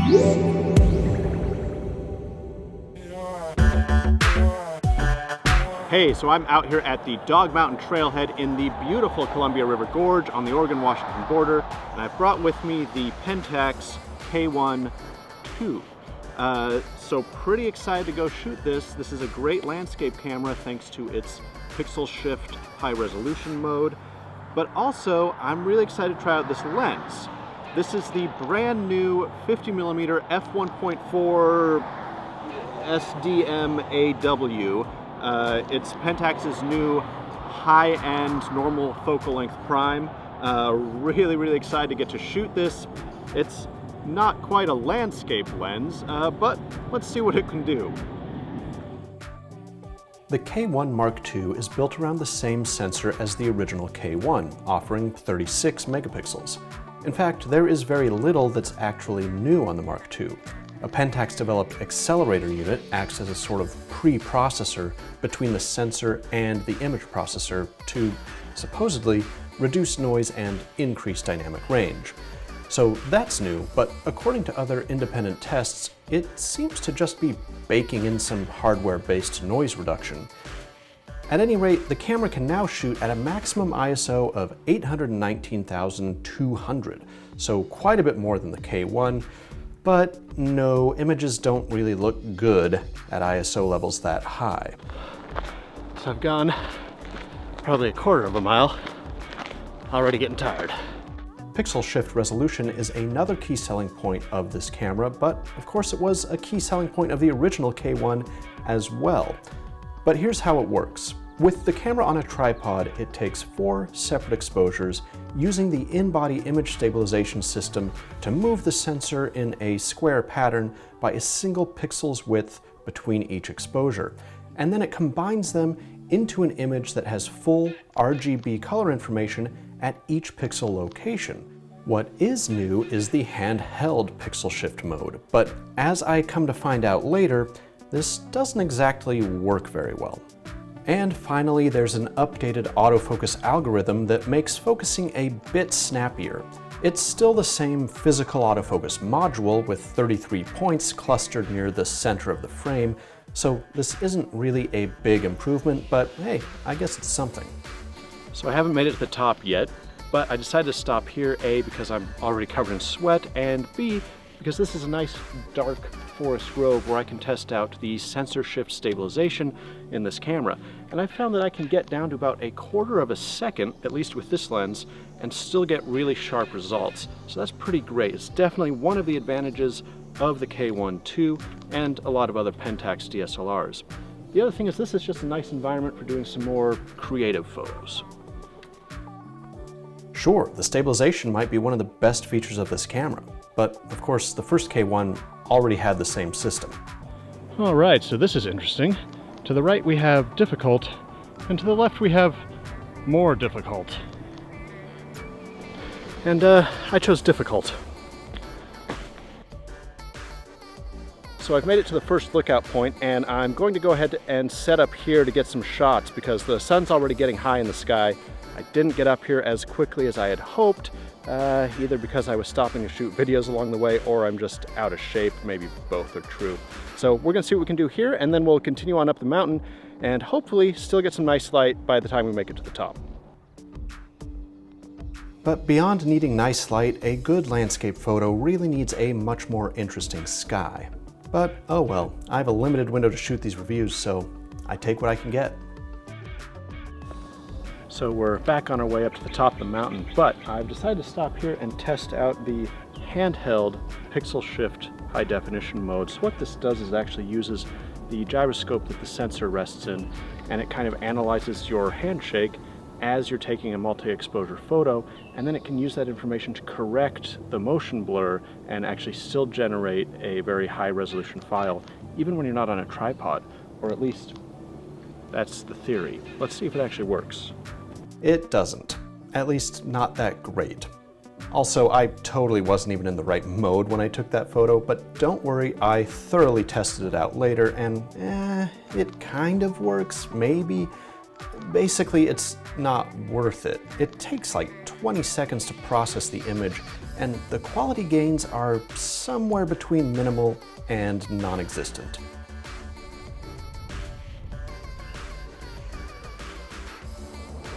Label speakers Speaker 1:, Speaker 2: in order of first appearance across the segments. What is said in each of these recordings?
Speaker 1: Hey, so I'm out here at the Dog Mountain Trailhead in the beautiful Columbia River Gorge on the Oregon-Washington border, and I've brought with me the Pentax K-1 II. So pretty excited to go shoot this. This is a great landscape camera thanks to its pixel shift high resolution mode, but also I'm really excited to try out this lens. This is the brand new 50mm f1.4 SDM-AW. It's Pentax's new high-end normal focal length prime. Really excited to get to shoot this. It's not quite a landscape lens, but let's see what it can do.
Speaker 2: The K-1 Mark II is built around the same sensor as the original K-1, offering 36 megapixels. In fact, there is very little that's actually new on the Mark II. A Pentax-developed accelerator unit acts as a sort of pre-processor between the sensor and the image processor to, supposedly, reduce noise and increase dynamic range. So that's new, but according to other independent tests, it seems to just be baking in some hardware-based noise reduction. At any rate, the camera can now shoot at a maximum ISO of 819,200, so quite a bit more than the K-1, but no, images don't really look good at ISO levels that high.
Speaker 1: So I've gone probably a quarter of a mile, already getting tired.
Speaker 2: Pixel shift resolution is another key selling point of this camera, but of course it was a key selling point of the original K-1 as well. But here's how it works. With the camera on a tripod, it takes 4 separate exposures using the in-body image stabilization system to move the sensor in a square pattern by a single pixel's width between each exposure. And then it combines them into an image that has full RGB color information at each pixel location. What is new is the handheld pixel shift mode, but as I come to find out later, this doesn't exactly work very well. And finally, there's an updated autofocus algorithm that makes focusing a bit snappier. It's still the same physical autofocus module with 33 points clustered near the center of the frame, so this isn't really a big improvement, but hey, I guess it's something.
Speaker 1: So I haven't made it to the top yet, but I decided to stop here, A, because I'm already covered in sweat, and B, because this is a nice dark forest grove where I can test out the sensor shift stabilization in this camera. And I found that I can get down to about a quarter of a second, at least with this lens, and still get really sharp results. So that's pretty great. It's definitely one of the advantages of the K-1 II and a lot of other Pentax DSLRs. The other thing is this is just a nice environment for doing some more creative photos.
Speaker 2: Sure, the stabilization might be one of the best features of this camera, but of course the first K-1 already had the same system.
Speaker 1: All right, so this is interesting. To the right we have difficult, and to the left we have more difficult. And I chose difficult. So I've made it to the first lookout point, and I'm going to go ahead and set up here to get some shots because the sun's already getting high in the sky. I didn't get up here as quickly as I had hoped, either because I was stopping to shoot videos along the way or I'm just out of shape. Maybe both are true. So we're gonna see what we can do here, and then we'll continue on up the mountain and hopefully still get some nice light by the time we make it to the top.
Speaker 2: But beyond needing nice light, a good landscape photo really needs a much more interesting sky. But oh well, I have a limited window to shoot these reviews, so I take what I can get.
Speaker 1: So we're back on our way up to the top of the mountain, but I've decided to stop here and test out the handheld pixel shift high definition mode. So what this does is it actually uses the gyroscope that the sensor rests in, and it kind of analyzes your handshake as you're taking a multi-exposure photo, and then it can use that information to correct the motion blur and actually still generate a very high resolution file, even when you're not on a tripod, or at least that's the theory. Let's see if it actually works.
Speaker 2: It doesn't. At least not that great. Also, I totally wasn't even in the right mode when I took that photo, but don't worry, I thoroughly tested it out later, and it kind of works, maybe, Basically, it's not worth it. It takes like 20 seconds to process the image, and the quality gains are somewhere between minimal and non-existent.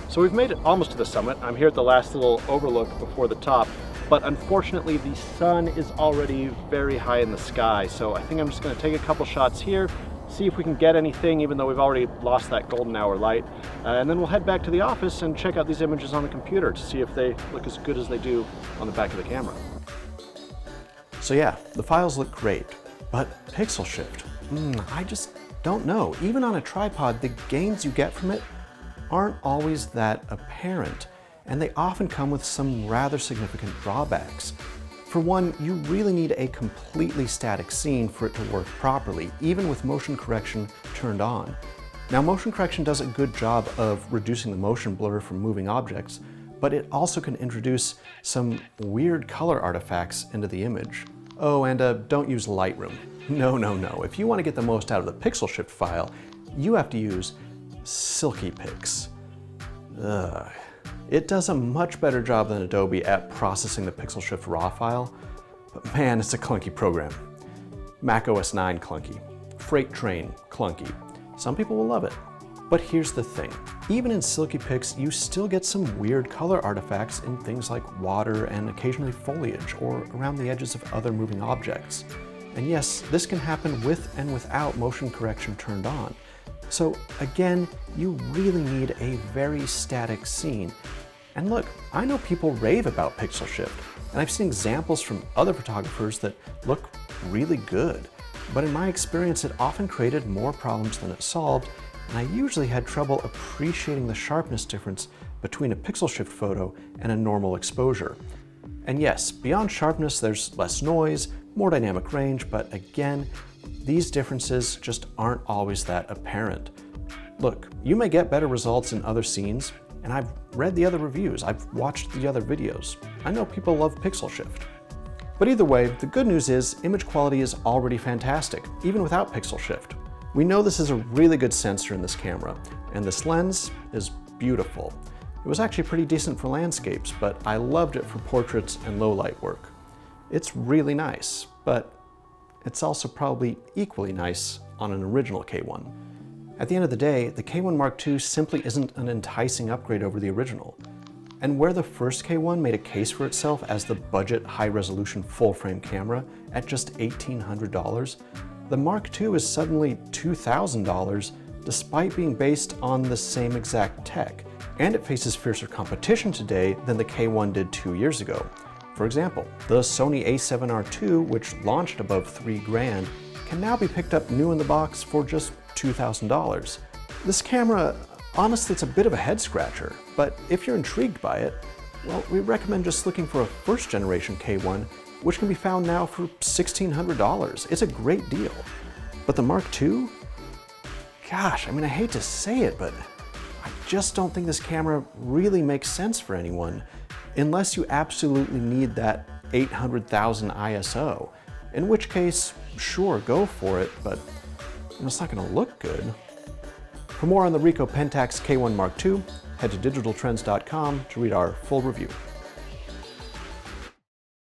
Speaker 1: So we've made it almost to the summit. I'm here at the last little overlook before the top, but unfortunately the sun is already very high in the sky. So I think I'm just gonna take a couple shots here, see if we can get anything, even though we've already lost that golden hour light. And then we'll head back to the office and check out these images on the computer to see if they look as good as they do on the back of the camera.
Speaker 2: So yeah, the files look great, but pixel shift, I just don't know. Even on a tripod, the gains you get from it aren't always that apparent, and they often come with some rather significant drawbacks. For one, you really need a completely static scene for it to work properly, even with motion correction turned on. Now, motion correction does a good job of reducing the motion blur from moving objects, but it also can introduce some weird color artifacts into the image. Oh, and don't use Lightroom. No. If you want to get the most out of the pixel shift file, you have to use Silky Pix. It does a much better job than Adobe at processing the pixel shift raw file, but man, it's a clunky program. Mac OS 9 clunky, Freight Train clunky. Some people will love it. But here's the thing, even in Silky Pix, you still get some weird color artifacts in things like water and occasionally foliage or around the edges of other moving objects. And yes, this can happen with and without motion correction turned on. So again, you really need a very static scene. And look, I know people rave about pixel shift, and I've seen examples from other photographers that look really good. But in my experience, it often created more problems than it solved, and I usually had trouble appreciating the sharpness difference between a pixel shift photo and a normal exposure. And yes, beyond sharpness, there's less noise, more dynamic range, but again, these differences just aren't always that apparent. Look, you may get better results in other scenes, and I've read the other reviews, I've watched the other videos. I know people love pixel shift. But either way, the good news is image quality is already fantastic, even without pixel shift. We know this is a really good sensor in this camera, and this lens is beautiful. It was actually pretty decent for landscapes, but I loved it for portraits and low light work. It's really nice, but it's also probably equally nice on an original K1. At the end of the day, the K1 Mark II simply isn't an enticing upgrade over the original. And where the first K1 made a case for itself as the budget high-resolution full-frame camera at just $1,800, the Mark II is suddenly $2,000 despite being based on the same exact tech. And it faces fiercer competition today than the K1 did 2 years ago. For example, the Sony a7R II, which launched above $3,000, can now be picked up new in the box for just $2,000. This camera, honestly, it's a bit of a head scratcher, but if you're intrigued by it, well, we recommend just looking for a first generation K1, which can be found now for $1,600. It's a great deal. But the Mark II? Gosh, I mean, I hate to say it, but I just don't think this camera really makes sense for anyone, unless you absolutely need that 800,000 ISO, in which case, sure, go for it, but it's not gonna look good. For more on the Ricoh Pentax K-1 Mark II, head to digitaltrends.com to read our full review.